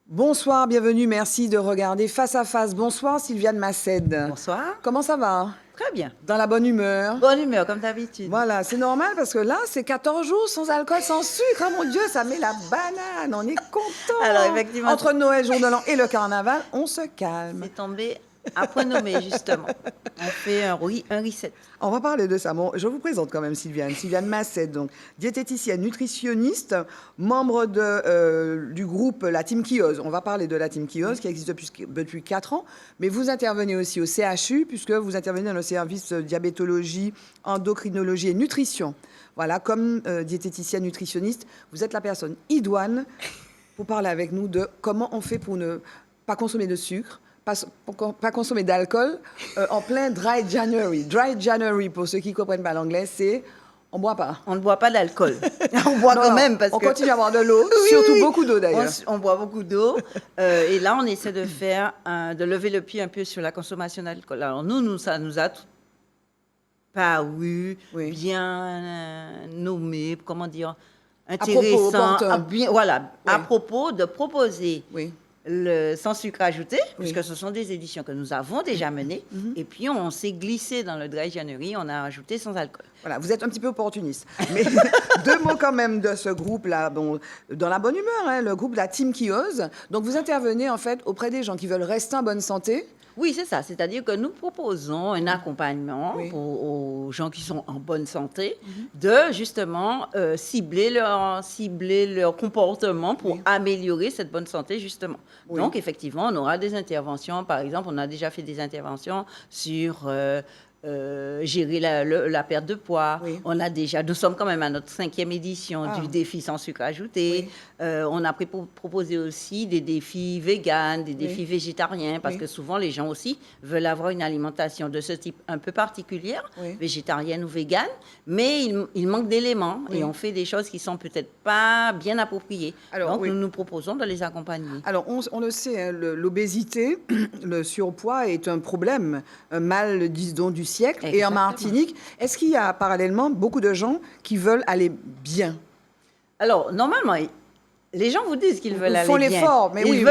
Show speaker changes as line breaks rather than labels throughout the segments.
Bonsoir, bienvenue, merci de regarder Face à Face. Bonsoir Sylviane Massed.
Bonsoir.
Comment ça va?
Très bien.
Dans la bonne humeur?
Bonne humeur, comme d'habitude.
Voilà, c'est normal parce que là, c'est 14 jours sans alcool, sans sucre. Ah mon Dieu, ça met la banane, on est content.
Alors, effectivement.
Entre Noël, jour de l'an et le carnaval, on se calme.
C'est tombé à point nommé, justement. On fait un reset.
On va parler de ça. Bon, je vous présente quand même Sylviane Massed, donc diététicienne, nutritionniste, membre du groupe La Team Kios. On va parler de La Team Kios qui existe depuis 4 ans, mais vous intervenez aussi au CHU puisque vous intervenez dans le service diabétologie, endocrinologie et nutrition. Voilà, comme diététicienne nutritionniste, vous êtes la personne idoine pour parler avec nous de comment on fait pour ne pas consommer de sucre, pas consommer d'alcool en plein dry January. Dry January, pour ceux qui ne comprennent pas l'anglais, c'est on ne boit pas.
On ne boit pas d'alcool. On boit quand même parce
on
que...
continue à boire de l'eau, surtout beaucoup d'eau d'ailleurs.
On boit beaucoup d'eau. Et là, on essaie de faire, de lever le pied un peu sur la consommation d'alcool. Alors nous, ça nous a paru bien nommé, comment dire, intéressant. À propos de proposer... le sans sucre ajouté, puisque ce sont des éditions que nous avons déjà menées. Et puis, on s'est glissé dans le Dry January, on a ajouté sans alcool.
Voilà, vous êtes un petit peu opportuniste. Mais 2 mots quand même de ce groupe-là, bon, dans la bonne humeur, hein, le groupe de La Team Kios. Donc, vous intervenez en fait auprès des gens qui veulent rester en bonne santé.
Oui, c'est ça. C'est-à-dire que nous proposons un accompagnement aux gens qui sont en bonne santé de justement cibler leur comportement pour améliorer cette bonne santé, justement. Donc, effectivement, on aura des interventions. Par exemple, on a déjà fait des interventions sur... gérer la perte de poids. Nous sommes quand même à notre 5e édition du défi sans sucre ajouté. On a proposé aussi des défis véganes, des défis végétariens, parce que souvent les gens aussi veulent avoir une alimentation de ce type un peu particulière, végétarienne ou végane, mais il manque d'éléments et on fait des choses qui sont peut-être pas bien appropriées. Alors, donc nous proposons de les accompagner.
Alors on le sait, hein, l'obésité, le surpoids est un problème, un mal, disons, du siècle. Exactement. Et en Martinique, est-ce qu'il y a parallèlement beaucoup de gens qui veulent aller bien?
Alors, normalement, les gens vous disent qu'ils veulent aller bien.
Ils font l'effort, mais
ils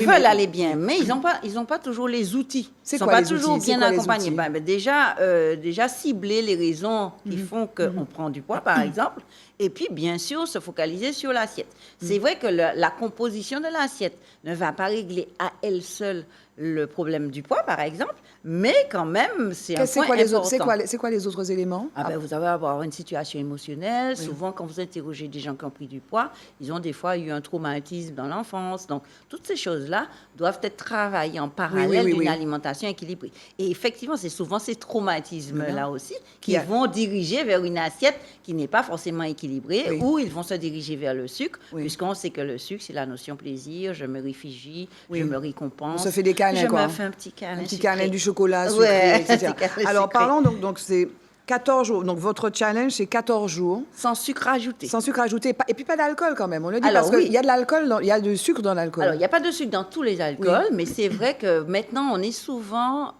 veulent aller bien, mais ils n'ont pas toujours les outils. Ils ne sont pas toujours bien accompagnés. Déjà, cibler les raisons qui font qu'on prend du poids, par exemple, et puis, bien sûr, se focaliser sur l'assiette. C'est vrai que la composition de l'assiette ne va pas régler à elle seule le problème du poids, par exemple, mais quand même, c'est un point important.
C'est quoi les autres éléments?
Vous allez avoir une situation émotionnelle. Souvent, quand vous interrogez des gens qui ont pris du poids, ils ont des fois eu un traumatisme dans l'enfance. Donc, toutes ces choses-là doivent être travaillées en parallèle d'une alimentation équilibrée. Et effectivement, c'est souvent ces traumatismes-là aussi qui vont diriger vers une assiette qui n'est pas forcément équilibrée, ou ils vont se diriger vers le sucre, puisqu'on sait que le sucre, c'est la notion plaisir, je me réfugie, je me récompense.
On se fait des câlins,
je me fais un petit câlin.
Un petit câlin, du chocolat sucré, etc. Alors, parlons donc c'est 14 jours. Donc, votre challenge, c'est 14 jours.
Sans sucre ajouté.
Sans sucre ajouté. Et puis, pas d'alcool quand même. On le dit parce qu'il y a de l'alcool, il y a du sucre dans l'alcool.
Alors, il n'y a pas de sucre dans tous les alcools, mais c'est vrai que maintenant, on est souvent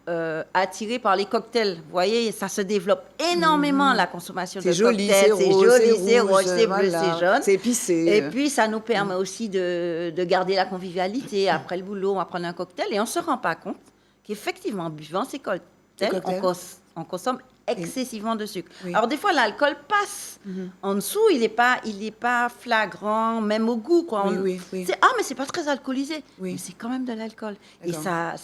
attiré par les cocktails. Vous voyez, ça se développe énormément, la consommation de cocktails. C'est joli, c'est rouge, c'est bleu, c'est jaune.
C'est épicé.
Et puis, ça nous permet aussi de garder la convivialité. Après le boulot, on va prendre un cocktail et on ne se rend pas compte qu'effectivement, en buvant ces cocktails, on consomme excessivement de sucre. Alors, des fois, l'alcool passe. En dessous, il n'est pas flagrant, même au goût. Mais c'est pas très alcoolisé. Mais c'est quand même de l'alcool. Et ça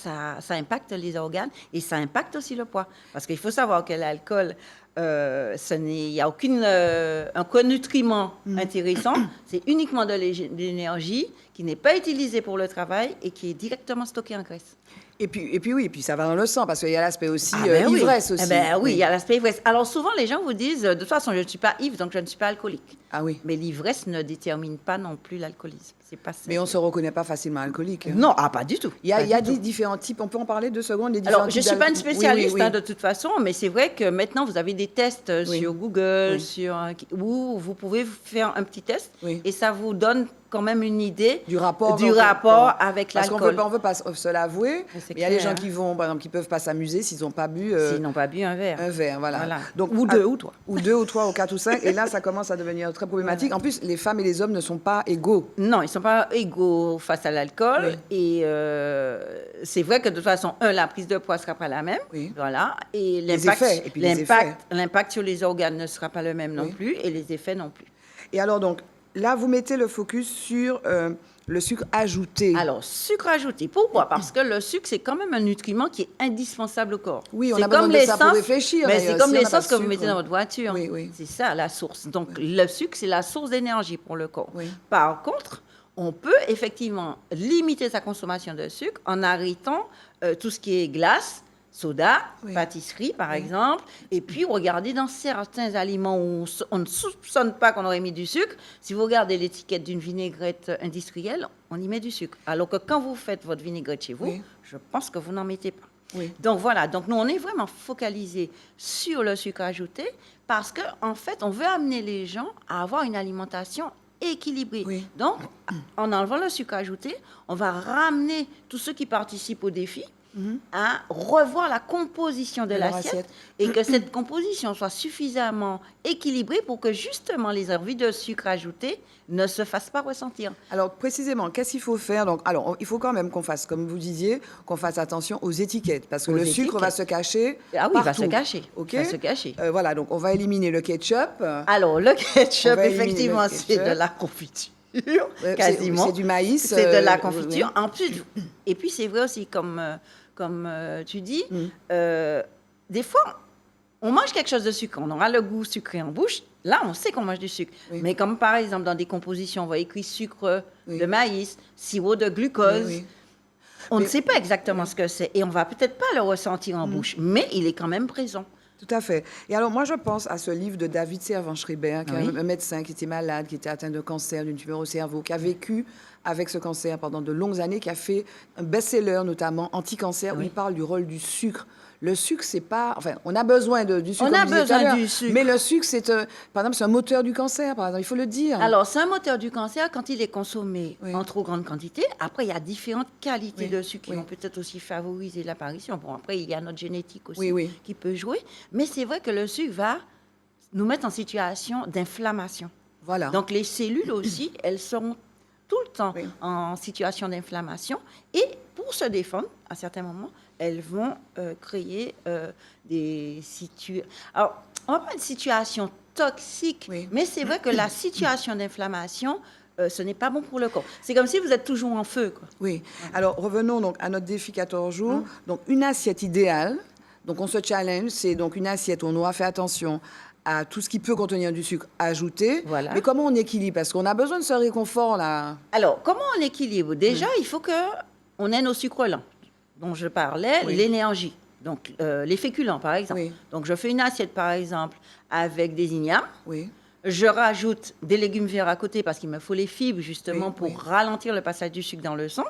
impacte les organes et ça impacte aussi le poids. Parce qu'il faut savoir que l'alcool, il n'y a aucun nutriment intéressant. C'est uniquement de l'énergie qui n'est pas utilisée pour le travail et qui est directement stockée en graisse.
Et puis ça va dans le sang, parce qu'il y a l'aspect aussi
Oui.
ivresse aussi.
Eh ben oui, il y a l'aspect ivresse. Alors souvent, les gens vous disent, de toute façon, je ne suis pas ivre, donc je ne suis pas alcoolique.
Ah oui.
Mais l'ivresse ne détermine pas non plus l'alcoolisme. C'est pas ça.
Mais on ne se reconnaît pas facilement alcoolique.
Non, pas du tout.
Il y a des différents types. On peut en parler 2 secondes, les différents
Alors, je ne
types
suis pas une
d'alcool.
spécialiste
Oui.
de toute façon, mais c'est vrai que maintenant, vous avez des tests sur Google, où vous pouvez faire un petit test et ça vous donne quand même une idée
du rapport
avec l'alcool.
Parce qu'on ne veut pas se l'avouer, mais il y a des gens qui vont, par exemple, qui ne peuvent pas s'amuser s'ils n'ont pas bu...
S'ils n'ont pas bu un verre.
Un verre, voilà.
Donc, ou 2 ou 3.
Ou 2 ou 3 ou 4 ou 5, et là, ça commence à devenir très problématique. En plus, les femmes et les hommes ne sont pas égaux.
Non, ils ne sont pas égaux face à l'alcool. Et c'est vrai que de toute façon, la prise de poids ne sera pas la même. Voilà. Et l'impact sur les organes ne sera pas le même non plus, et les effets non plus.
Et alors, donc, là, vous mettez le focus sur le sucre ajouté.
Alors, sucre ajouté. Pourquoi? Parce que le sucre, c'est quand même un nutriment qui est indispensable au corps.
Oui, on a besoin de ça pour réfléchir.
Mais c'est comme l'essence que vous mettez dans votre voiture. C'est ça, la source. Donc, le sucre, c'est la source d'énergie pour le corps. Par contre, on peut effectivement limiter sa consommation de sucre en arrêtant tout ce qui est glace, soda, pâtisserie, par exemple. Et puis, regardez dans certains aliments où on ne soupçonne pas qu'on aurait mis du sucre. Si vous regardez l'étiquette d'une vinaigrette industrielle, on y met du sucre. Alors que quand vous faites votre vinaigrette chez vous, je pense que vous n'en mettez pas. Donc, voilà. Donc, nous, on est vraiment focalisé sur le sucre ajouté parce qu'en fait, on veut amener les gens à avoir une alimentation équilibrée. Donc, en enlevant le sucre ajouté, on va ramener tous ceux qui participent au défi à revoir la composition de l'assiette et que cette composition soit suffisamment équilibrée pour que justement les envies de sucre ajouté ne se fassent pas ressentir.
Alors précisément, qu'est-ce qu'il faut faire? Donc, alors, il faut quand même qu'on fasse, comme vous disiez, qu'on fasse attention aux étiquettes, parce que le sucre va se cacher partout.
Il va se cacher.
Okay?
Va se cacher.
Voilà, donc on va éliminer le ketchup.
Alors, le ketchup, effectivement, c'est de la confiture. Quasiment.
C'est du maïs.
C'est de la confiture. En plus, et puis c'est vrai aussi, comme tu dis, des fois, on mange quelque chose de sucré, on aura le goût sucré en bouche. Là, on sait qu'on mange du sucre. Mais comme par exemple, dans des compositions, on va écrire sucre de maïs, sirop de glucose. On ne sait pas exactement ce que c'est. Et on ne va peut-être pas le ressentir en bouche, mais il est quand même présent.
Tout à fait. Et alors, moi, je pense à ce livre de David Servan-Schreiber, qui est un médecin qui était malade, qui était atteint de cancer, d'une tumeur au cerveau, qui a vécu avec ce cancer pendant de longues années, qui a fait un best-seller, notamment anti-cancer, où il parle du rôle du sucre. Le sucre, c'est pas... Enfin, on a besoin du sucre,
on a besoin du sucre.
Mais le sucre, c'est, par exemple, c'est un moteur du cancer, par exemple, il faut le dire.
Alors, c'est un moteur du cancer quand il est consommé en trop grande quantité. Après, il y a différentes qualités de sucre qui vont peut-être aussi favoriser l'apparition. Bon, après, il y a notre génétique aussi qui peut jouer. Mais c'est vrai que le sucre va nous mettre en situation d'inflammation.
Voilà.
Donc, les cellules aussi, elles seront tout le temps en situation d'inflammation. Et pour se défendre, à certains moments, elles vont créer des situations... Alors, on va pas une situation toxique, mais c'est vrai que la situation d'inflammation, ce n'est pas bon pour le corps. C'est comme si vous êtes toujours en feu, quoi.
Oui. Alors, revenons donc à notre défi 14 jours. Donc, une assiette idéale. Donc, on se challenge. C'est donc une assiette où on doit faire attention à tout ce qui peut contenir du sucre ajouté.
Voilà.
Mais comment on équilibre? Parce qu'on a besoin de ce réconfort, là.
Alors, comment on équilibre? Déjà, il faut qu'on ait nos sucres lents, dont je parlais, l'énergie. Donc, les féculents, par exemple. Donc, je fais une assiette, par exemple, avec des ignames. Je rajoute des légumes verts à côté parce qu'il me faut les fibres, justement, pour ralentir le passage du sucre dans le sang.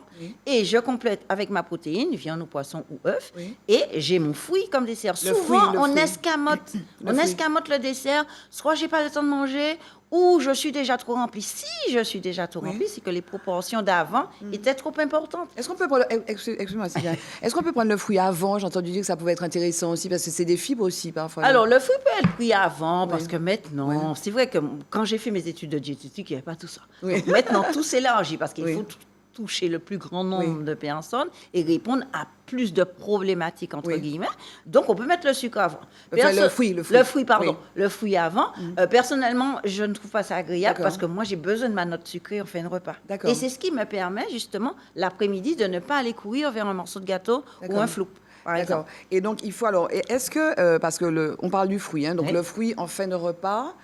Et je complète avec ma protéine, viande ou poisson ou œuf. Et j'ai mon fruit comme dessert. Souvent, on escamote le dessert. Soit j'ai pas le temps de manger, ou je suis déjà trop remplie. Si je suis déjà trop remplie, c'est que les proportions d'avant étaient trop importantes.
Est-ce qu'on peut prendre... Excuse-moi, Sylviane. Est-ce qu'on peut prendre le fruit avant? J'ai entendu dire que ça pouvait être intéressant aussi, parce que c'est des fibres aussi, parfois.
Alors, le fruit peut être pris avant, parce que maintenant, c'est vrai que quand j'ai fait mes études de diététique, il n'y avait pas tout ça. Donc, maintenant, tout s'élargit, parce qu'il faut toucher le plus grand nombre de personnes et répondre à plus de problématiques, entre guillemets. Donc, on peut mettre le sucre avant.
Le
fruit avant. Personnellement, je ne trouve pas ça agréable parce que moi, j'ai besoin de ma note sucrée en fin de repas. Et c'est ce qui me permet, justement, l'après-midi, de ne pas aller courir vers un morceau de gâteau ou un flou.
D'accord. Et donc, il faut alors... Est-ce que... parce que on parle du fruit, hein, donc le fruit en fin de repas...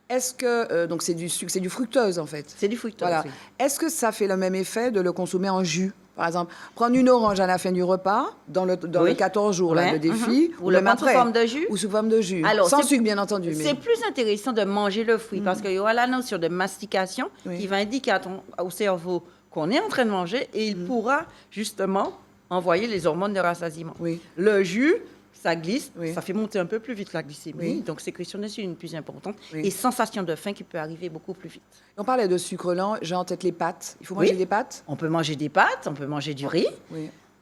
Est-ce que... donc, c'est du sucre, c'est du fructose, en fait.
C'est du fructose,
Voilà. Est-ce que ça fait le même effet de le consommer en jus? Par exemple, prendre une orange à la fin du repas, dans le 14 jours là, de défi,
ou le prendre sous forme de jus.
Ou sous forme de jus.
Alors,
sans sucre, bien entendu. Mais...
C'est plus intéressant de manger le fruit parce qu'il y aura la notion de mastication qui va indiquer au cerveau qu'on est en train de manger et il pourra justement envoyer les hormones de rassasiement. Le jus, ça glisse, ça fait monter un peu plus vite la glycémie, donc sécrétion d'insuline plus importante et sensation de faim qui peut arriver beaucoup plus vite.
On parlait de sucre lent, j'ai en tête les pâtes. Il faut manger des pâtes?
On peut manger des pâtes, on peut manger du riz.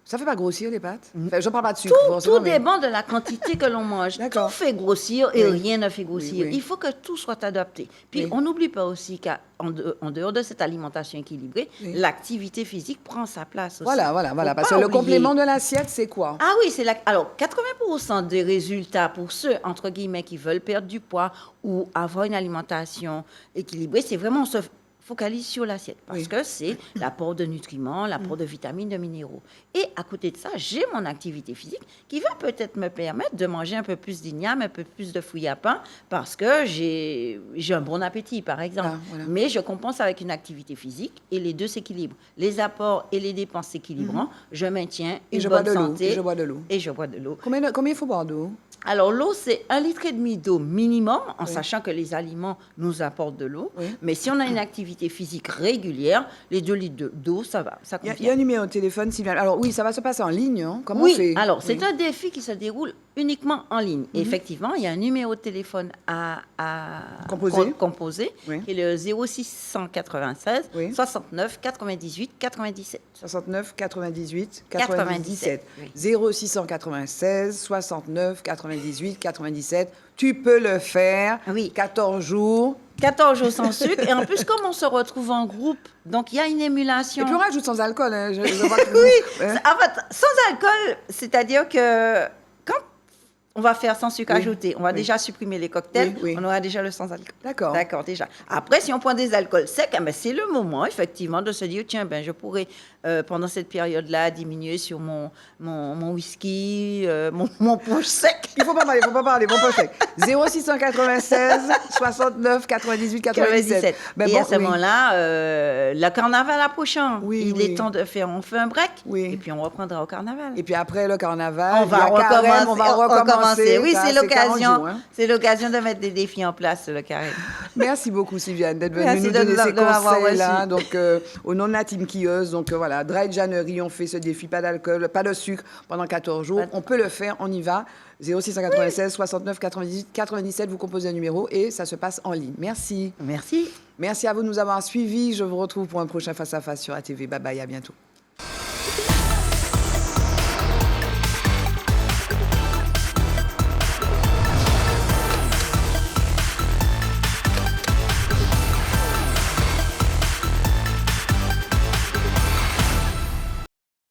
Ça fait pas grossir les pâtes? Enfin, je ne parle pas de sucre.
Tout dépend de la quantité que l'on mange. Tout fait grossir et rien ne fait grossir. Il faut que tout soit adapté. Puis on n'oublie pas aussi qu'en dehors de cette alimentation équilibrée, l'activité physique prend sa place aussi.
Voilà. Parce que le complément de l'assiette, c'est quoi?
Ah oui, alors 80% des résultats pour ceux, entre guillemets, qui veulent perdre du poids ou avoir une alimentation équilibrée, c'est vraiment se focalise sur l'assiette parce que c'est l'apport de nutriments, l'apport de vitamines, de minéraux. Et à côté de ça, j'ai mon activité physique qui va peut-être me permettre de manger un peu plus d'igname, un peu plus de fruits à pain parce que j'ai un bon appétit, par exemple. Mais je compense avec une activité physique et les deux s'équilibrent. Les apports et les dépenses s'équilibrant, je maintiens une bonne santé.
Et je bois de l'eau.
Et je bois de l'eau.
Combien il faut boire d'eau?
Alors, l'eau, c'est 1,5 litre d'eau minimum, en sachant que les aliments nous apportent de l'eau. Mais si on a une activité physique régulière, les 2 litres d'eau, ça va, ça confirme.
Il y a un numéro de téléphone, Sylviane. Alors, oui, ça va se passer en ligne. Hein. Comment on fait?
Alors, c'est un défi qui se déroule uniquement en ligne. Et effectivement, il y a un numéro de téléphone à composer qui est le 0696 69 98 97.
69 98 97. 0696 69 98 97. Tu peux le faire. 14 jours.
14 jours sans sucre. Et en plus, comme on se retrouve en groupe, donc il y a une émulation.
Et puis on rajoute sans alcool. Hein.
En fait, sans alcool, c'est-à-dire que quand on va faire sans sucre ajouté, on va déjà supprimer les cocktails, on aura déjà le sans alcool. D'accord, déjà. Après, si on prend des alcools secs, c'est le moment, effectivement, de se dire, tiens, je pourrais, pendant cette période-là, diminuer sur mon whisky, mon punch sec.
Il ne faut pas parler, mon punch sec. 0696 69 98 97.
Et à ce moment-là, le carnaval approchant, il est temps de faire, on fait un break, et puis on reprendra au carnaval.
Et puis après le carnaval,
on va recommencer. Oui,
ça,
c'est l'occasion.
jours, hein.
C'est l'occasion de mettre des défis en place sur le carré.
Merci beaucoup, Sylviane, d'être venue nous donner ces conseils-là. Donc, au nom de la team Kios, donc voilà, Dry January, on fait ce défi, pas d'alcool, pas de sucre pendant 14 jours. On peut le faire, on y va. 0696 69 98 97, vous composez un numéro et ça se passe en ligne. Merci.
Merci.
Merci à vous de nous avoir suivis. Je vous retrouve pour un prochain Face à Face sur ATV. Bye bye, à bientôt.